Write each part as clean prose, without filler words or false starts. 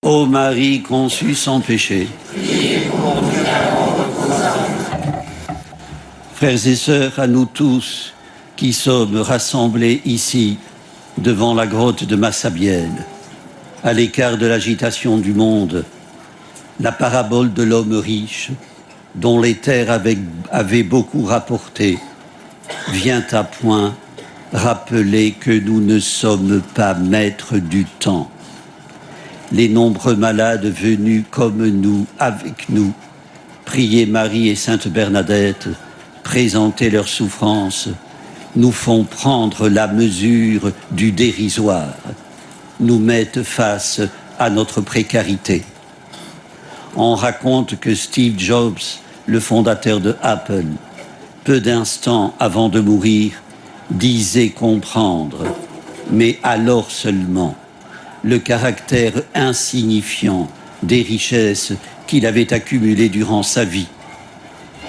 Ô Marie conçue sans péché, frères et sœurs, à nous tous qui sommes rassemblés ici devant la grotte de Massabielle, à l'écart de l'agitation du monde, la parabole de l'homme riche, dont les terres avaient beaucoup rapporté, vient à point rappeler que nous ne sommes pas maîtres du temps. Les nombreux malades venus comme nous, avec nous, prier Marie et Sainte Bernadette, présenter leurs souffrances, nous font prendre la mesure du dérisoire, nous mettent face à notre précarité. On raconte que Steve Jobs, le fondateur de Apple, peu d'instants avant de mourir, disait comprendre, mais alors seulement, le caractère insignifiant des richesses qu'il avait accumulées durant sa vie.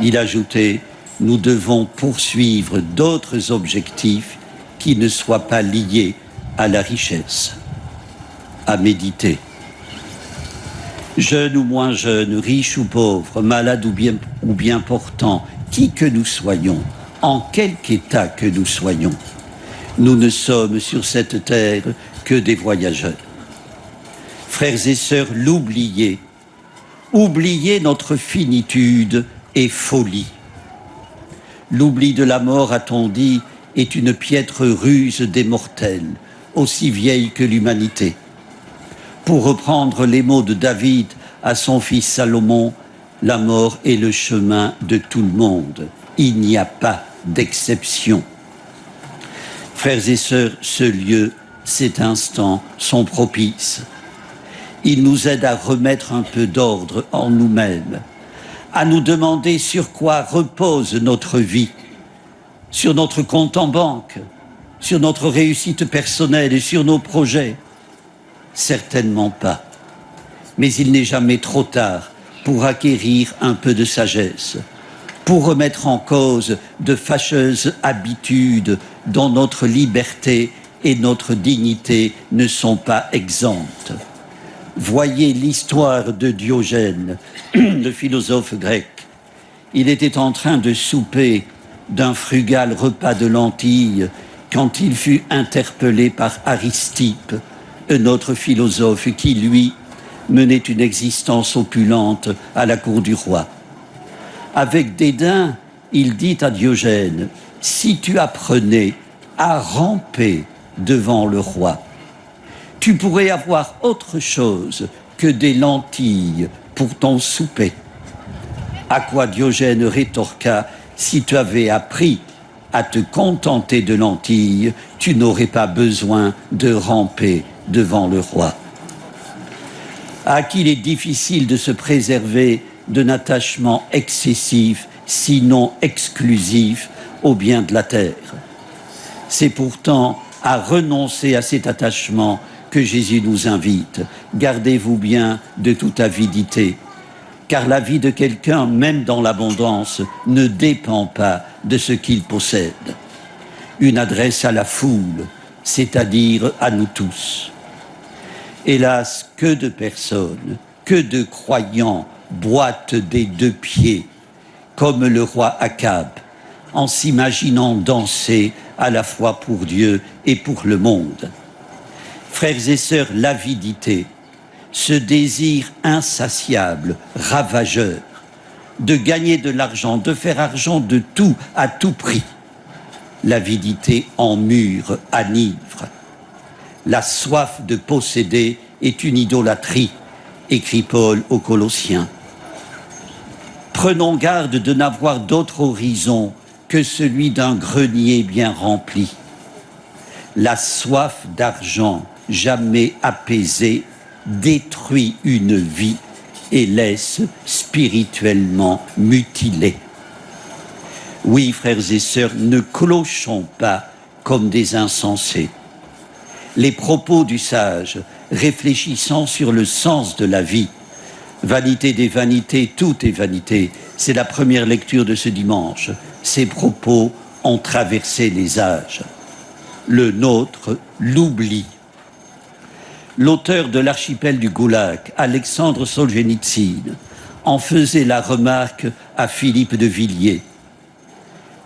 Il ajoutait « Nous devons poursuivre d'autres objectifs qui ne soient pas liés à la richesse. » À méditer. Jeunes ou moins jeunes, riches ou pauvres, malades ou bien portants, qui que nous soyons, en quelque état que nous soyons, nous ne sommes sur cette terre que des voyageurs. Frères et sœurs, l'oublier, oublier notre finitude et folie. L'oubli de la mort, a-t-on dit, est une piètre ruse des mortels, aussi vieille que l'humanité. Pour reprendre les mots de David à son fils Salomon, la mort est le chemin de tout le monde. Il n'y a pas d'exception. Frères et sœurs, ce lieu, cet instant sont propices. Ils nous aident à remettre un peu d'ordre en nous-mêmes, à nous demander sur quoi repose notre vie, sur notre compte en banque, sur notre réussite personnelle et sur nos projets. Certainement pas. Mais il n'est jamais trop tard pour acquérir un peu de sagesse, pour remettre en cause de fâcheuses habitudes dont notre liberté et notre dignité ne sont pas exemptes. Voyez l'histoire de Diogène, le philosophe grec. Il était en train de souper d'un frugal repas de lentilles quand il fut interpellé par Aristippe, un autre philosophe qui, lui, menait une existence opulente à la cour du roi. Avec dédain, il dit à Diogène, « Si tu apprenais à ramper devant le roi, tu pourrais avoir autre chose que des lentilles pour ton souper. » À quoi Diogène rétorqua, « Si tu avais appris à te contenter de lentilles, tu n'aurais pas besoin de ramper devant le roi. » À qui il est difficile de se préserver d'un attachement excessif, sinon exclusif, aux biens de la terre. C'est pourtant à renoncer à cet attachement que Jésus nous invite. Gardez-vous bien de toute avidité, car la vie de quelqu'un, même dans l'abondance, ne dépend pas de ce qu'il possède. Une adresse à la foule, c'est-à-dire à nous tous. Hélas, que de personnes, que de croyants boitent des deux pieds, comme le roi Akab, en s'imaginant danser à la fois pour Dieu et pour le monde. Frères et sœurs, l'avidité, ce désir insatiable, ravageur, de gagner de l'argent, de faire argent de tout à tout prix. L'avidité emmure, enivre. La soif de posséder est une idolâtrie, écrit Paul aux Colossiens. Prenons garde de n'avoir d'autre horizon que celui d'un grenier bien rempli. La soif d'argent, jamais apaisée, détruit une vie et laisse spirituellement mutilée. Oui, frères et sœurs, ne clochons pas comme des insensés. Les propos du sage, réfléchissant sur le sens de la vie, vanité des vanités, tout est vanité, c'est la première lecture de ce dimanche. Ces propos ont traversé les âges. Le nôtre l'oublie. l'auteur de l'archipel du Goulag, Alexandre Solzhenitsyn, en faisait la remarque à Philippe de Villiers.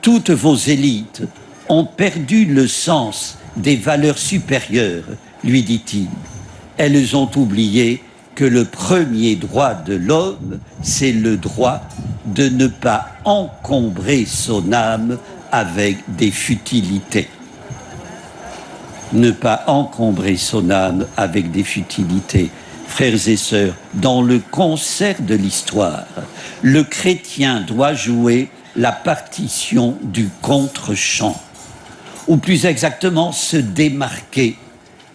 Toutes vos élites ont perdu le sens des valeurs supérieures, lui dit-il. Elles ont oublié que le premier droit de l'homme, c'est le droit de ne pas encombrer son âme avec des futilités. Ne pas encombrer son âme avec des futilités. Frères et sœurs, dans le concert de l'histoire, le chrétien doit jouer la partition du contre-champ, ou plus exactement se démarquer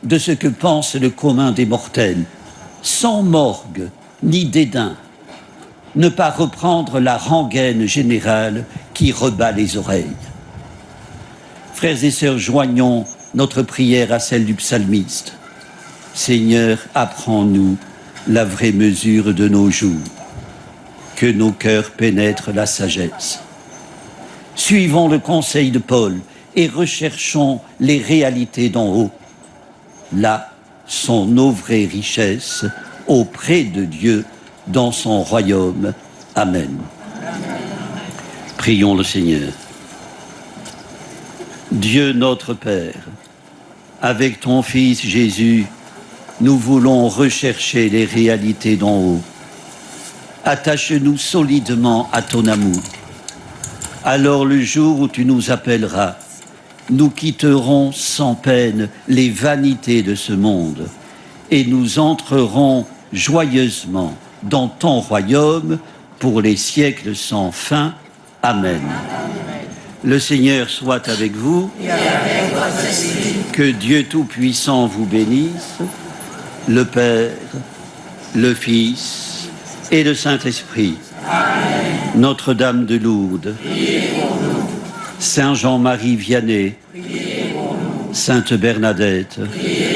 de ce que pense le commun des mortels, sans morgue ni dédain, ne pas reprendre la rengaine générale qui rebat les oreilles. Frères et sœurs, joignons notre prière à celle du psalmiste. Seigneur, apprends-nous la vraie mesure de nos jours, que nos cœurs pénètrent la sagesse. Suivons le conseil de Paul et recherchons les réalités d'en haut. Là sont nos vraies richesses auprès de Dieu dans son royaume. Amen. Prions le Seigneur. Dieu notre Père, avec ton Fils Jésus, nous voulons rechercher les réalités d'en haut. Attache-nous solidement à ton amour. Alors le jour où tu nous appelleras, nous quitterons sans peine les vanités de ce monde et nous entrerons joyeusement dans ton royaume pour les siècles sans fin. Amen. Le Seigneur soit avec vous. Et avec votre esprit. Que Dieu Tout-Puissant vous bénisse, le Père, le Fils et le Saint-Esprit. Amen. Notre-Dame de Lourdes, priez pour nous. Saint Jean-Marie Vianney, priez pour nous. Sainte Bernadette, priez